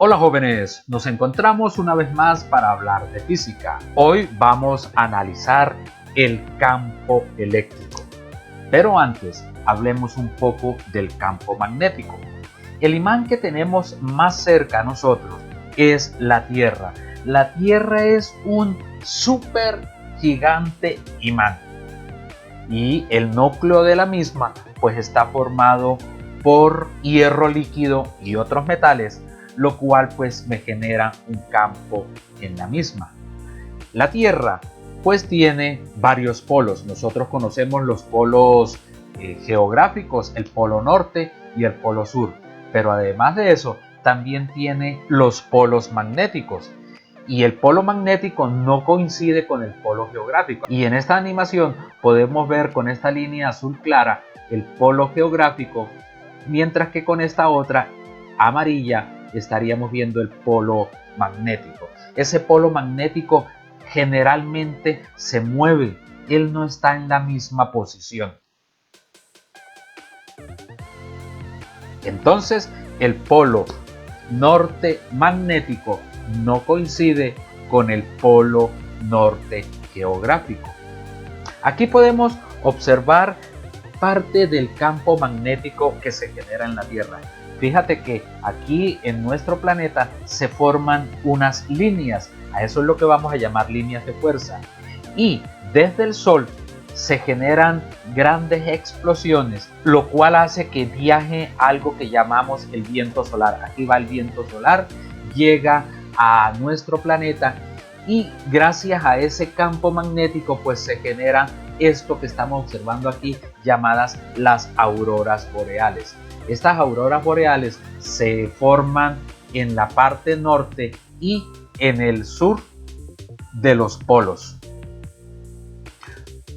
Hola jóvenes, nos encontramos una vez más para hablar de física. Hoy vamos a analizar el campo eléctrico. Pero antes, hablemos un poco del campo magnético. El imán que tenemos más cerca a nosotros es la Tierra. La Tierra es un súper gigante imán. Y el núcleo de la misma pues está formado por hierro líquido y otros metales, lo cual pues me genera un campo en la misma. La Tierra pues tiene varios polos. Nosotros conocemos los polos geográficos, el polo norte y el polo sur, pero además de eso también tiene los polos magnéticos. Y el polo magnético no coincide con el polo geográfico. Y en esta animación podemos ver con esta línea azul clara el polo geográfico, mientras que con esta otra amarilla estaríamos viendo el polo magnético. Ese polo magnético generalmente se mueve, él no está en la misma posición. Entonces el polo norte magnético no coincide con el polo norte geográfico. Aquí podemos observar parte del campo magnético que se genera en la Tierra. Fíjate que aquí en nuestro planeta se forman unas líneas, a eso es lo que vamos a llamar líneas de fuerza, y desde el Sol se generan grandes explosiones, lo cual hace que viaje algo que llamamos el viento solar. Aquí va el viento solar, llega a nuestro planeta y gracias a ese campo magnético pues se genera esto que estamos observando aquí, llamadas las auroras boreales. Estas auroras boreales se forman en la parte norte y en el sur de los polos.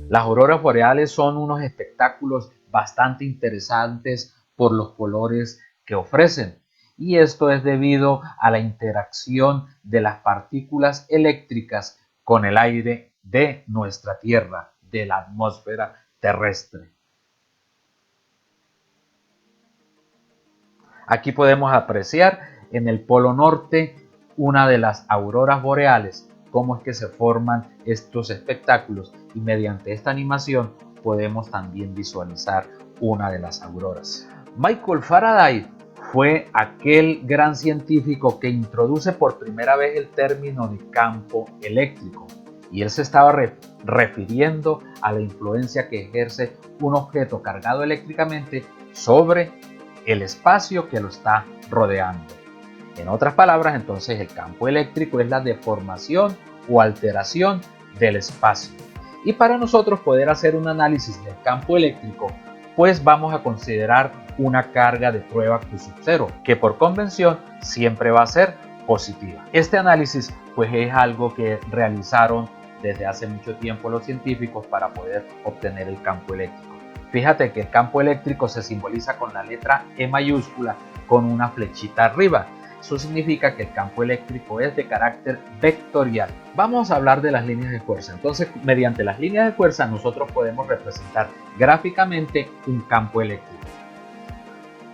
Las auroras boreales son unos espectáculos bastante interesantes por los colores que ofrecen, y esto es debido a la interacción de las partículas eléctricas con el aire de nuestra Tierra, de la atmósfera terrestre. Aquí podemos apreciar en el polo norte una de las auroras boreales, cómo es que se forman estos espectáculos, y mediante esta animación podemos también visualizar una de las auroras. Michael Faraday fue aquel gran científico que introduce por primera vez el término de campo eléctrico, y él se estaba refiriendo a la influencia que ejerce un objeto cargado eléctricamente sobre el espacio que lo está rodeando. En otras palabras, entonces el campo eléctrico es la deformación o alteración del espacio. Y para nosotros poder hacer un análisis del campo eléctrico, pues vamos a considerar una carga de prueba Q0, que por convención siempre va a ser positiva. Este análisis pues es algo que realizaron desde hace mucho tiempo los científicos para poder obtener el campo eléctrico. Fíjate que el campo eléctrico se simboliza con la letra E mayúscula con una flechita arriba. Eso significa que el campo eléctrico es de carácter vectorial. Vamos a hablar de las líneas de fuerza. Entonces, mediante las líneas de fuerza nosotros podemos representar gráficamente un campo eléctrico.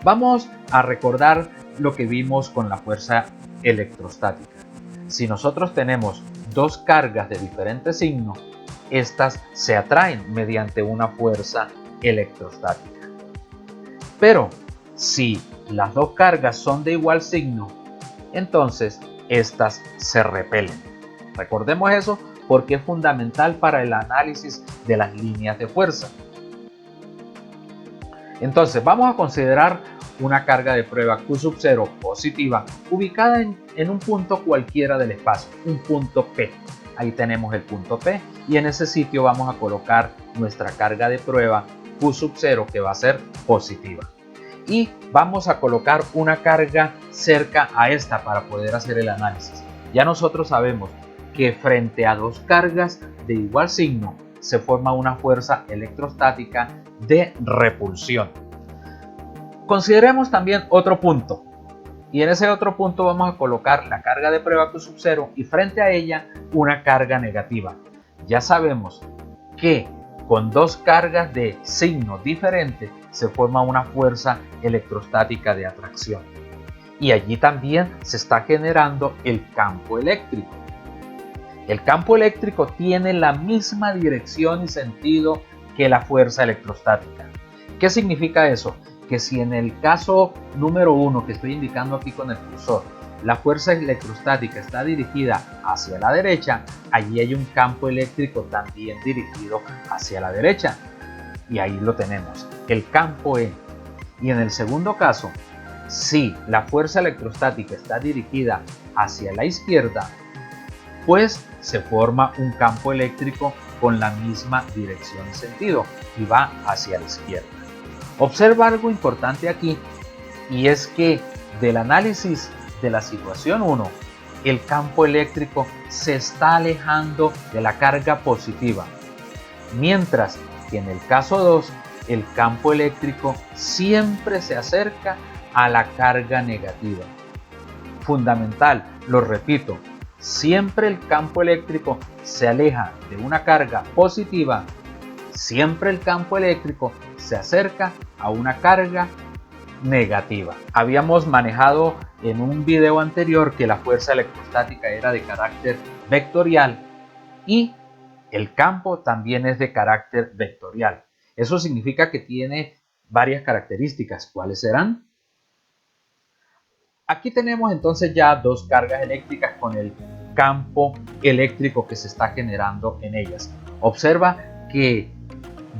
Vamos a recordar lo que vimos con la fuerza electrostática. Si nosotros tenemos dos cargas de diferentes signos, estas se atraen mediante una fuerza electrostática. Pero si las dos cargas son de igual signo, entonces estas se repelen. Recordemos eso porque es fundamental para el análisis de las líneas de fuerza. Entonces vamos a considerar una carga de prueba Q0 positiva ubicada en un punto cualquiera del espacio, un punto P. Ahí tenemos el punto P y en ese sitio vamos a colocar nuestra carga de prueba Q0 que va a ser positiva. Y vamos a colocar una carga cerca a esta para poder hacer el análisis. Ya nosotros sabemos que frente a dos cargas de igual signo se forma una fuerza electrostática de repulsión. Consideremos también otro punto, y en ese otro punto vamos a colocar la carga de prueba Q0 y frente a ella una carga negativa. Ya sabemos que con dos cargas de signo diferente se forma una fuerza electrostática de atracción. y allí también se está generando el campo eléctrico. El campo eléctrico tiene la misma dirección y sentido que la fuerza electrostática. ¿Qué significa eso? Que si en el caso número 1 que estoy indicando aquí con el cursor, la fuerza electrostática está dirigida hacia la derecha, allí hay un campo eléctrico también dirigido hacia la derecha. Y ahí lo tenemos, el campo E. Y en el segundo caso, si la fuerza electrostática está dirigida hacia la izquierda, pues se forma un campo eléctrico con la misma dirección y sentido y va hacia la izquierda. Observa algo importante aquí, y es que del análisis de la situación 1, el campo eléctrico se está alejando de la carga positiva, mientras que en el caso 2, el campo eléctrico siempre se acerca a la carga negativa. Fundamental, lo repito, siempre el campo eléctrico se aleja de una carga positiva, siempre el campo eléctrico se acerca a una carga negativa. Habíamos manejado en un video anterior que la fuerza electrostática era de carácter vectorial y el campo también es de carácter vectorial. Eso significa que tiene varias características. ¿Cuáles serán? Aquí tenemos entonces ya dos cargas eléctricas con el campo eléctrico que se está generando en ellas. Observa que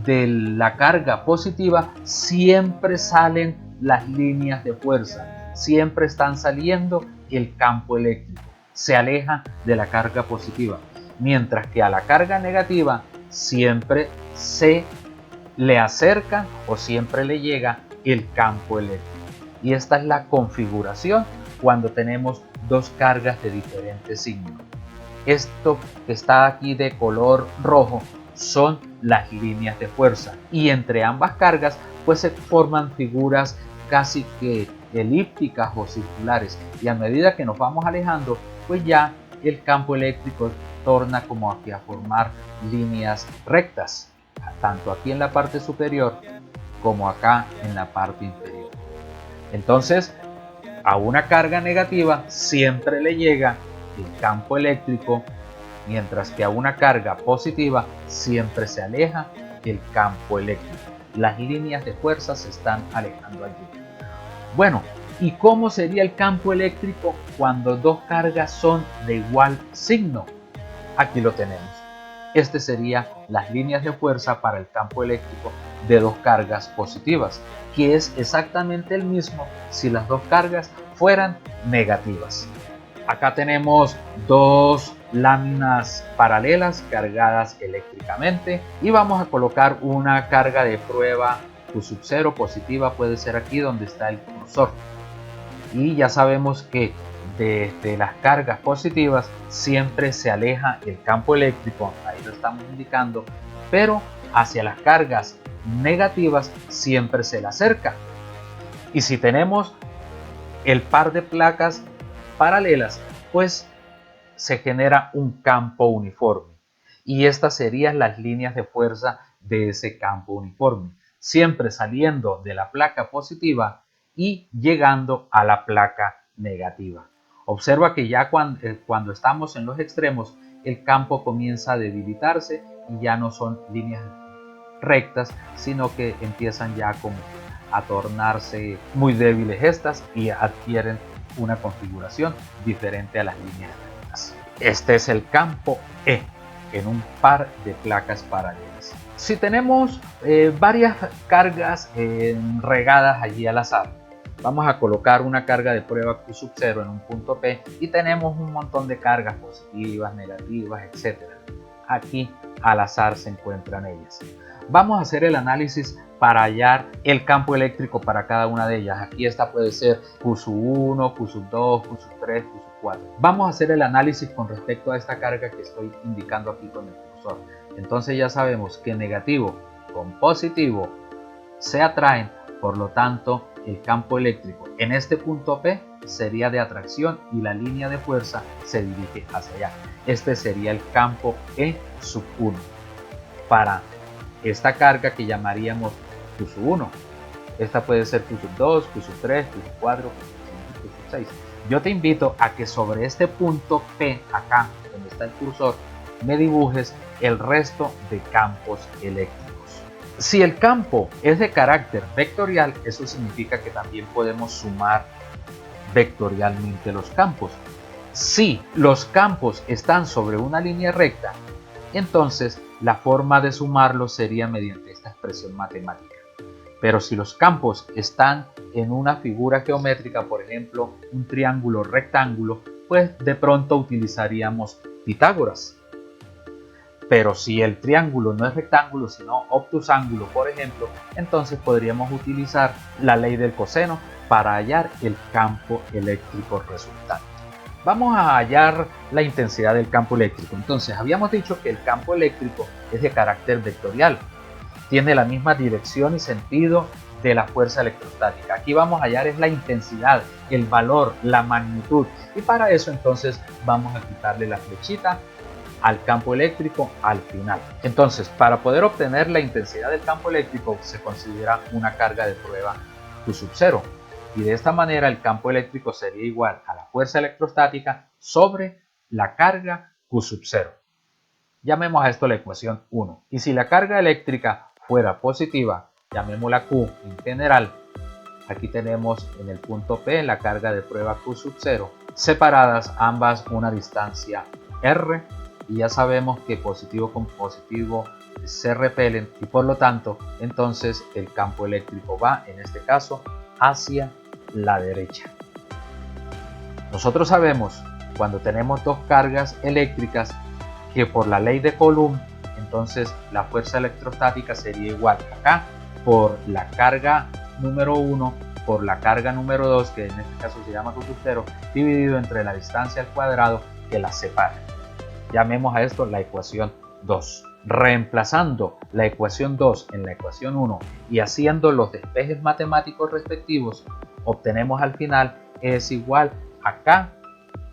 de la carga positiva siempre salen las líneas de fuerza, siempre están saliendo el campo eléctrico, se aleja de la carga positiva, mientras que a la carga negativa siempre se le acerca o siempre le llega el campo eléctrico. Y esta es la configuración cuando tenemos dos cargas de diferentes signos. Esto que está aquí de color rojo son las líneas de fuerza, y entre ambas cargas pues se forman figuras casi que elípticas o circulares, y a medida que nos vamos alejando pues ya el campo eléctrico torna como aquí a formar líneas rectas, tanto aquí en la parte superior como acá en la parte inferior. Entonces, a una carga negativa siempre le llega el campo eléctrico, mientras que a una carga positiva siempre se aleja el campo eléctrico. Las líneas de fuerza se están alejando allí. Bueno, ¿y cómo sería el campo eléctrico cuando dos cargas son de igual signo? Aquí lo tenemos. Este sería las líneas de fuerza para el campo eléctrico de dos cargas positivas, que es exactamente el mismo si las dos cargas fueran negativas. Acá tenemos dos láminas paralelas cargadas eléctricamente y vamos a colocar una carga de prueba Q0 positiva, puede ser aquí donde está el cursor. Y ya sabemos que desde las cargas positivas siempre se aleja el campo eléctrico, ahí lo estamos indicando, pero hacia las cargas negativas siempre se le acerca. Y si tenemos el par de placas paralelas, pues se genera un campo uniforme, y estas serían las líneas de fuerza de ese campo uniforme, siempre saliendo de la placa positiva y llegando a la placa negativa. Observa que ya cuando estamos en los extremos, el campo comienza a debilitarse y ya no son líneas rectas, sino que empiezan ya como a tornarse muy débiles estas y adquieren una configuración diferente a las líneas rectas. Este es el campo E en un par de placas paralelas. Si tenemos varias cargas regadas allí al azar, vamos a colocar una carga de prueba Q0 en un punto P y tenemos un montón de cargas positivas, negativas, etc. Aquí al azar se encuentran ellas. Vamos a hacer el análisis para hallar el campo eléctrico para cada una de ellas. Aquí esta puede ser Q1, Q2, Q3, Q4. Vamos a hacer el análisis con respecto a esta carga que estoy indicando aquí con el cursor. Entonces ya sabemos que negativo con positivo se atraen, por lo tanto el campo eléctrico en este punto P sería de atracción y la línea de fuerza se dirige hacia allá. Este sería el campo E1 para esta carga que llamaríamos Q1. Esta puede ser Q2, Q3, Q4, Q5, 6. Yo te invito a que sobre este punto P, acá donde está el cursor, me dibujes el resto de campos eléctricos. Si el campo es de carácter vectorial, eso significa que también podemos sumar vectorialmente los campos. Si los campos están sobre una línea recta, entonces la forma de sumarlos sería mediante esta expresión matemática. Pero si los campos están en una figura geométrica, por ejemplo, un triángulo rectángulo, pues de pronto utilizaríamos Pitágoras. Pero si el triángulo no es rectángulo, sino obtusángulo, por ejemplo, entonces podríamos utilizar la ley del coseno para hallar el campo eléctrico resultante. Vamos a hallar la intensidad del campo eléctrico. Entonces, habíamos dicho que el campo eléctrico es de carácter vectorial. Tiene la misma dirección y sentido de la fuerza electrostática. Aquí vamos a hallar es la intensidad, el valor, la magnitud. Y para eso entonces vamos a quitarle la flechita al campo eléctrico al final. Entonces, para poder obtener la intensidad del campo eléctrico se considera una carga de prueba Q sub 0. Y de esta manera el campo eléctrico sería igual a la fuerza electrostática sobre la carga Q sub 0. Llamemos a esto la ecuación 1. Y si la carga eléctrica fuera positiva, llamémosla Q en general, aquí tenemos en el punto P la carga de prueba Q sub 0, separadas ambas una distancia R, y ya sabemos que positivo con positivo se repelen y por lo tanto entonces el campo eléctrico va en este caso hacia la derecha. Nosotros sabemos cuando tenemos dos cargas eléctricas que por la ley de Coulomb entonces la fuerza electrostática sería igual acá por la carga número 1 por la carga número 2, que en este caso se llama Q sub 0, dividido entre la distancia al cuadrado que las separa. Llamemos a esto la ecuación 2. Reemplazando la ecuación 2 en la ecuación 1 y haciendo los despejes matemáticos respectivos, obtenemos al final es igual a K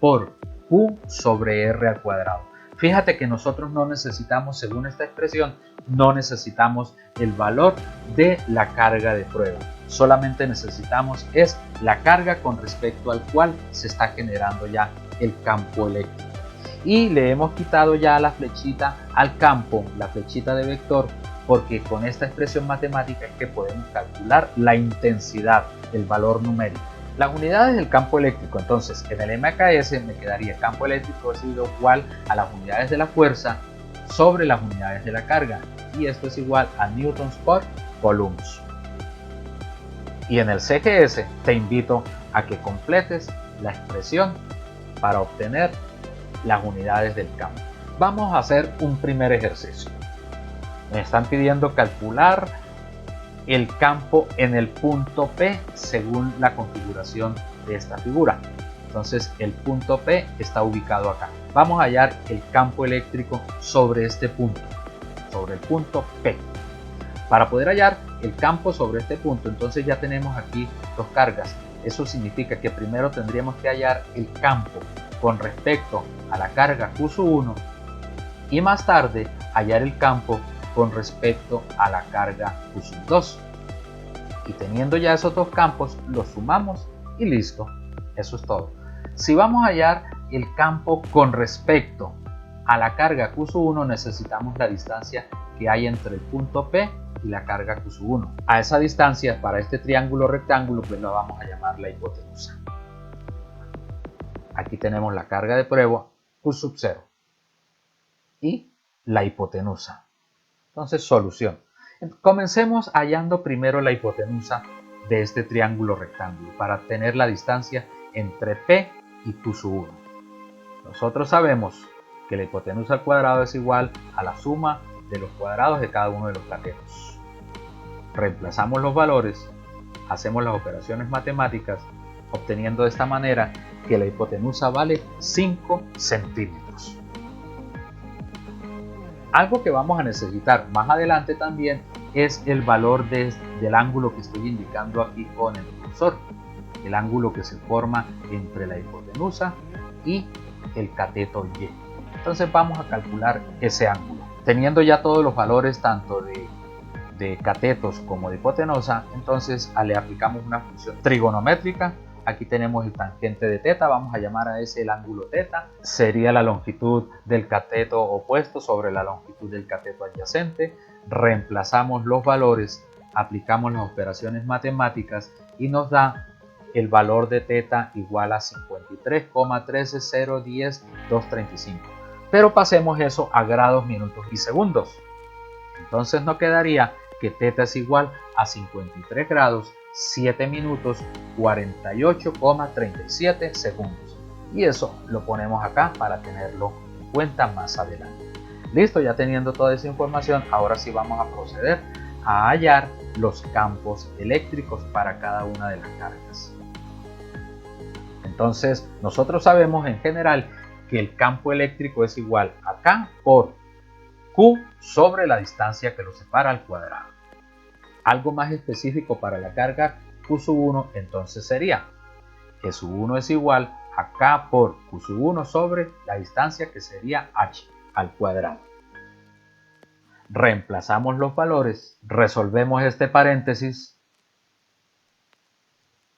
por Q sobre R al cuadrado. Fíjate que nosotros no necesitamos, según esta expresión, no necesitamos el valor de la carga de prueba. Solamente necesitamos es la carga con respecto al cual se está generando ya el campo eléctrico. Y le hemos quitado ya la flechita al campo, la flechita de vector, porque con esta expresión matemática es que podemos calcular la intensidad, el valor numérico. Las unidades del campo eléctrico, entonces en el MKS me quedaría campo eléctrico es igual a las unidades de la fuerza sobre las unidades de la carga, y esto es igual a newtons por coulombs. Y en el CGS te invito a que completes la expresión para obtener las unidades del campo. Vamos a hacer un primer ejercicio. Me están pidiendo calcular el campo en el punto P según la configuración de esta figura. Entonces el punto P está ubicado acá. Vamos a hallar el campo eléctrico sobre este punto, sobre el punto P. Para poder hallar el campo sobre este punto, entonces ya tenemos aquí dos cargas. Eso significa que primero tendríamos que hallar el campo con respecto a la carga Q sub 1 y más tarde hallar el campo con respecto a la carga Q sub 2. Y teniendo ya esos dos campos, los sumamos y listo. Eso es todo. Si vamos a hallar el campo con respecto a la carga Q sub 1, necesitamos la distancia que hay entre el punto P y la carga Q sub 1. A esa distancia, para este triángulo rectángulo, pues la vamos a llamar la hipotenusa. Aquí tenemos la carga de prueba Q sub 0 y la hipotenusa. Entonces, solución. Comencemos hallando primero la hipotenusa de este triángulo rectángulo para tener la distancia entre P y Q sub 1. Nosotros sabemos que la hipotenusa al cuadrado es igual a la suma de los cuadrados de cada uno de los catetos. Reemplazamos los valores, hacemos las operaciones matemáticas, obteniendo de esta manera que la hipotenusa vale 5 centímetros. Algo que vamos a necesitar más adelante también es el valor del ángulo que estoy indicando aquí con el cursor, el ángulo que se forma entre la hipotenusa y el cateto Y. Entonces vamos a calcular ese ángulo. Teniendo ya todos los valores tanto de catetos como de hipotenusa, entonces le aplicamos una función trigonométrica Aquí tenemos el tangente de θ, vamos a llamar a ese el ángulo θ. Sería la longitud del cateto opuesto sobre la longitud del cateto adyacente. Reemplazamos los valores, aplicamos las operaciones matemáticas y nos da el valor de θ igual a 53,13010,235. Pero pasemos eso a grados, minutos y segundos. Entonces nos quedaría que θ es igual a 53 grados, 7 minutos, 48,37 segundos. Y eso lo ponemos acá para tenerlo en cuenta más adelante. Listo, ya teniendo toda esa información, ahora sí vamos a proceder a hallar los campos eléctricos para cada una de las cargas. Entonces, nosotros sabemos en general que el campo eléctrico es igual a K por Q sobre la distancia que lo separa al cuadrado. Algo más específico para la carga Q1 entonces sería que Q1 es igual a K por Q1 sobre la distancia que sería H al cuadrado. Reemplazamos los valores, resolvemos este paréntesis,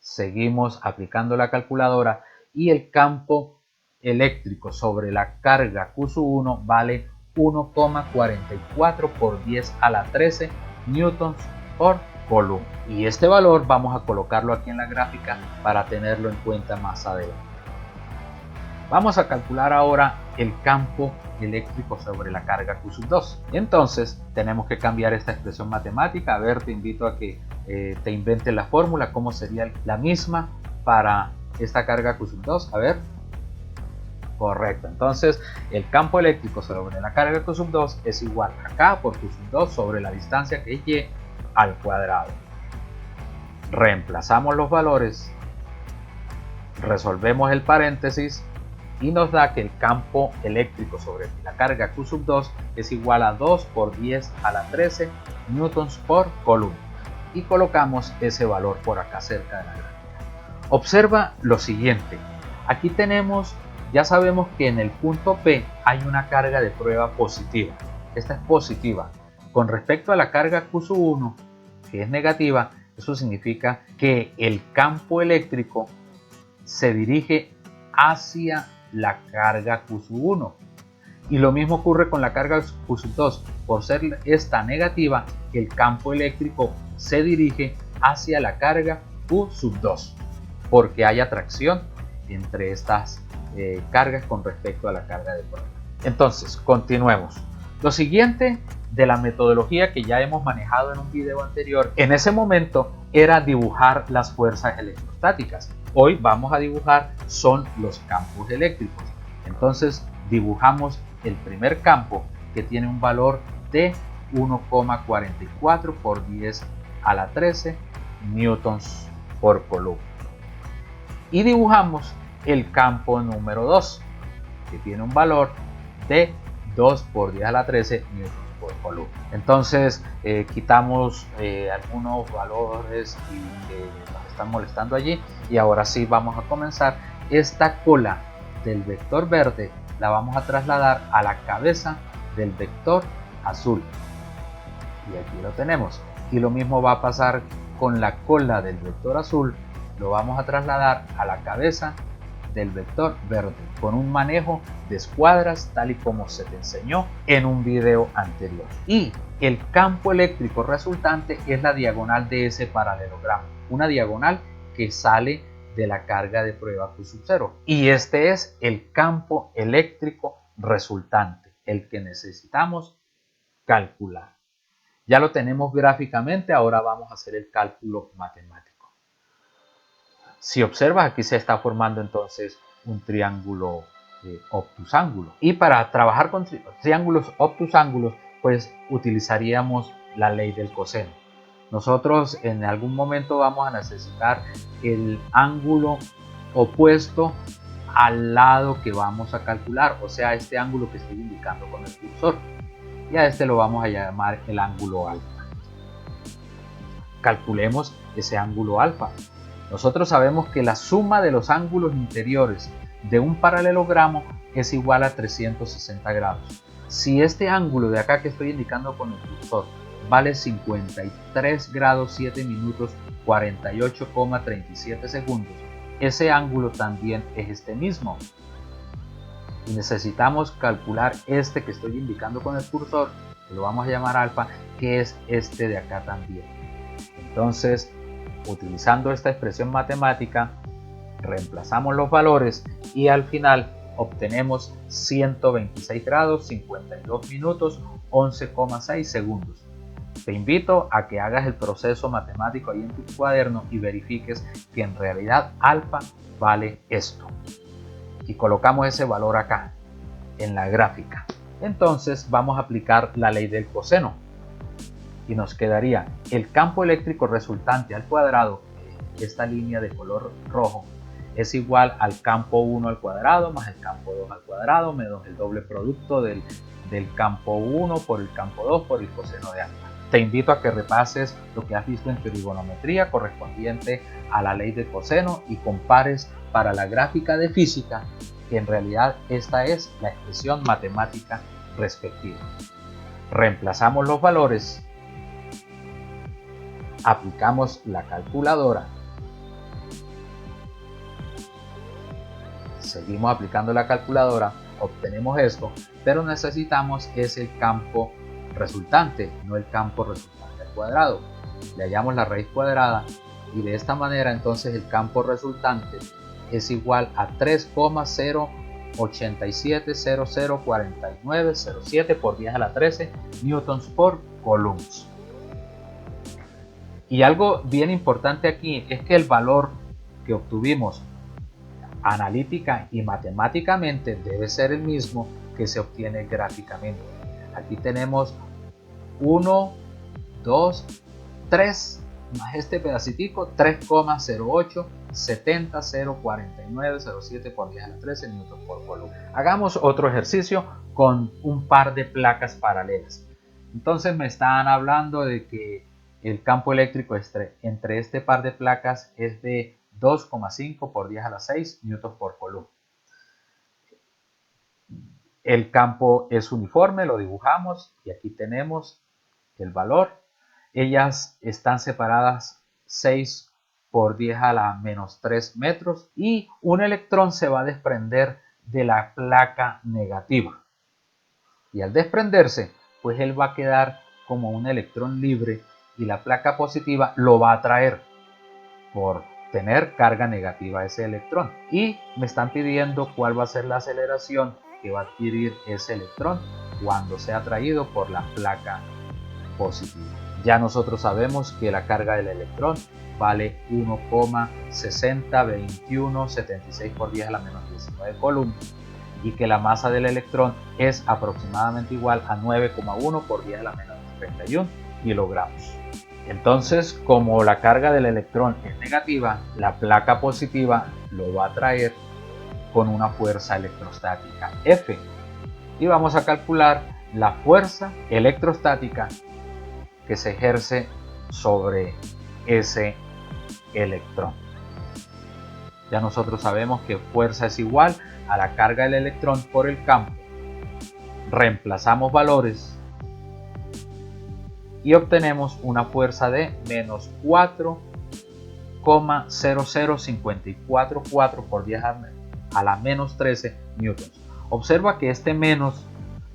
seguimos aplicando la calculadora y el campo eléctrico sobre la carga Q1 vale 1,44 por 10 a la 13 newtons por coulomb. Y este valor vamos a colocarlo aquí en la gráfica para tenerlo en cuenta más adelante. Vamos a calcular ahora el campo eléctrico sobre la carga Q2. Entonces tenemos que cambiar esta expresión matemática. A ver, te invito a que te inventes la fórmula, cómo sería la misma para esta carga Q2. A ver. Correcto, entonces el campo eléctrico sobre la carga Q2 es igual a K por Q2 sobre la distancia que es Y al cuadrado. Reemplazamos los valores, resolvemos el paréntesis y nos da que el campo eléctrico sobre la carga Q2 es igual a 2 por 10 a la 13 newtons por coulomb. Y colocamos ese valor por acá cerca de la gráfica. Observa lo siguiente, aquí tenemos, ya sabemos que en el punto P hay una carga de prueba positiva. Esta es positiva. Con respecto a la carga Q1, que es negativa, eso significa que el campo eléctrico se dirige hacia la carga Q1. Y lo mismo ocurre con la carga Q2. Por ser esta negativa, el campo eléctrico se dirige hacia la carga Q2, porque hay atracción entre estas cargas con respecto a la carga de prueba. Entonces, continuemos. Lo siguiente de la metodología que ya hemos manejado en un video anterior, en ese momento era dibujar las fuerzas electrostáticas. Hoy vamos a dibujar son los campos eléctricos. Entonces dibujamos el primer campo, que tiene un valor de 1,44 por 10 a la 13 newtons por coulomb. Y dibujamos el campo número 2, que tiene un valor de 2 por 10 a la 13 newtons por coulomb. Entonces quitamos algunos valores que nos están molestando allí, y ahora sí vamos a comenzar. Esta cola del vector verde la vamos a trasladar a la cabeza del vector azul, y aquí lo tenemos. Y lo mismo va a pasar con la cola del vector azul, lo vamos a trasladar a la cabeza del vector verde con un manejo de escuadras tal y como se te enseñó en un video anterior. Y el campo eléctrico resultante es la diagonal de ese paralelogramo, una diagonal que sale de la carga de prueba Q0. Y este es el campo eléctrico resultante, el que necesitamos calcular. Ya lo tenemos gráficamente, ahora vamos a hacer el cálculo matemático. Si observas, aquí se está formando entonces un triángulo obtusángulo. Y para trabajar con triángulos obtusángulos, pues utilizaríamos la ley del coseno. Nosotros en algún momento vamos a necesitar el ángulo opuesto al lado que vamos a calcular, o sea, este ángulo que estoy indicando con el cursor. Y a este lo vamos a llamar el ángulo alfa. Calculemos ese ángulo alfa. Nosotros sabemos que la suma de los ángulos interiores de un paralelogramo es igual a 360 grados. Si este ángulo de acá que estoy indicando con el cursor vale 53 grados 7 minutos 48,37 segundos, ese ángulo también es este mismo. Y necesitamos calcular este que estoy indicando con el cursor, que lo vamos a llamar alfa, que es este de acá también. Entonces, utilizando esta expresión matemática, reemplazamos los valores y al final obtenemos 126 grados, 52 minutos, 11,6 segundos. Te invito a que hagas el proceso matemático ahí en tu cuaderno y verifiques que en realidad alfa vale esto. Y colocamos ese valor acá, en la gráfica. Entonces vamos a aplicar la ley del coseno. Y nos quedaría el campo eléctrico resultante al cuadrado, esta línea de color rojo, es igual al campo 1 al cuadrado más el campo 2 al cuadrado menos el doble producto del campo 1 por el campo 2 por el coseno de alfa. Te invito a que repases lo que has visto en trigonometría correspondiente a la ley del coseno y compares para la gráfica de física, que en realidad esta es la expresión matemática respectiva. Reemplazamos los valores, aplicamos la calculadora, seguimos aplicando la calculadora, obtenemos esto, pero necesitamos es el campo resultante, no el campo resultante al cuadrado. Le hallamos la raíz cuadrada y de esta manera entonces el campo resultante es igual a 3,087004907 por 10 a la 13 newtons por coulomb. Y algo bien importante aquí es que el valor que obtuvimos analítica y matemáticamente debe ser el mismo que se obtiene gráficamente. Aquí tenemos 1, 2, 3 más este pedacitico, 3,087004907 por 10 a la 13 newtons por coulomb. Hagamos otro ejercicio con un par de placas paralelas. Entonces me están hablando de que el campo eléctrico entre este par de placas es de 2,5 por 10 a la 6 newtons por coulomb. El campo es uniforme, lo dibujamos y aquí tenemos el valor. Ellas están separadas 6 por 10 a la menos 3 metros y un electrón se va a desprender de la placa negativa. Y al desprenderse, pues él va a quedar como un electrón libre y la placa positiva lo va a atraer por tener carga negativa a ese electrón. Y me están pidiendo cuál va a ser la aceleración que va a adquirir ese electrón cuando sea atraído por la placa positiva. Ya nosotros sabemos que la carga del electrón vale 1,602176 por 10 a la menos 19 coulomb y que la masa del electrón es aproximadamente igual a 9,1 por 10 a la menos 31 kilogramos. Entonces, como la carga del electrón es negativa, la placa positiva lo va a atraer con una fuerza electrostática F. Y vamos a calcular la fuerza electrostática que se ejerce sobre ese electrón. Ya nosotros sabemos que fuerza es igual a la carga del electrón por el campo. Reemplazamos valores y obtenemos una fuerza de menos 4,00544 por 10 a la menos 13 newtons. Observa que este menos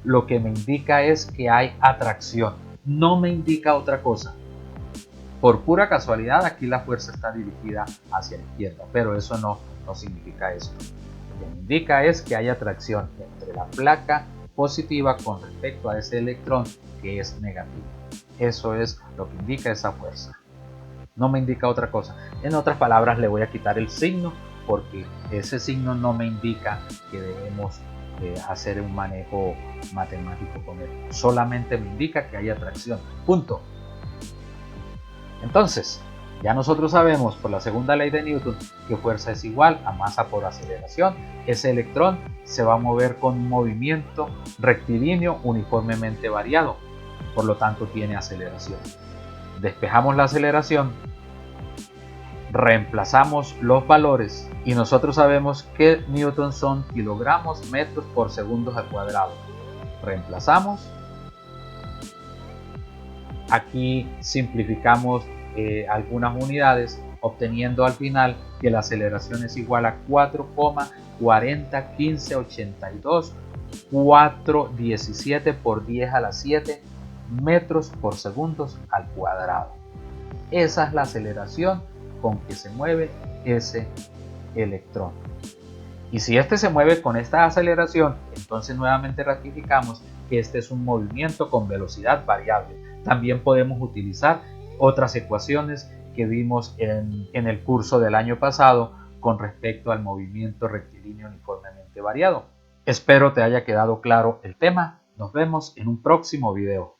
lo que me indica es que hay atracción, no me indica otra cosa. Por pura casualidad aquí la fuerza está dirigida hacia la izquierda, pero eso no significa eso. Lo que me indica es que hay atracción entre la placa positiva con respecto a ese electrón que es negativo. Eso es lo que indica esa fuerza. No me indica otra cosa. En otras palabras, le voy a quitar el signo porque ese signo no me indica que debemos hacer un manejo matemático con él. Solamente me indica que hay atracción. Punto. Entonces, ya nosotros sabemos por la segunda ley de Newton que fuerza es igual a masa por aceleración. Ese electrón se va a mover con un movimiento rectilíneo uniformemente variado. Por lo tanto, tiene aceleración. Despejamos la aceleración, reemplazamos los valores y nosotros sabemos que Newton son kilogramos metros por segundos al cuadrado. Reemplazamos. Aquí simplificamos algunas unidades, obteniendo al final que la aceleración es igual a 4,401582 417 por 10 a la 7 metros por segundo al cuadrado. Esa es la aceleración con que se mueve ese electrón. Y si este se mueve con esta aceleración, entonces nuevamente ratificamos que este es un movimiento con velocidad variable. También podemos utilizar otras ecuaciones que vimos en el curso del año pasado con respecto al movimiento rectilíneo uniformemente variado. Espero te haya quedado claro el tema. Nos vemos en un próximo video.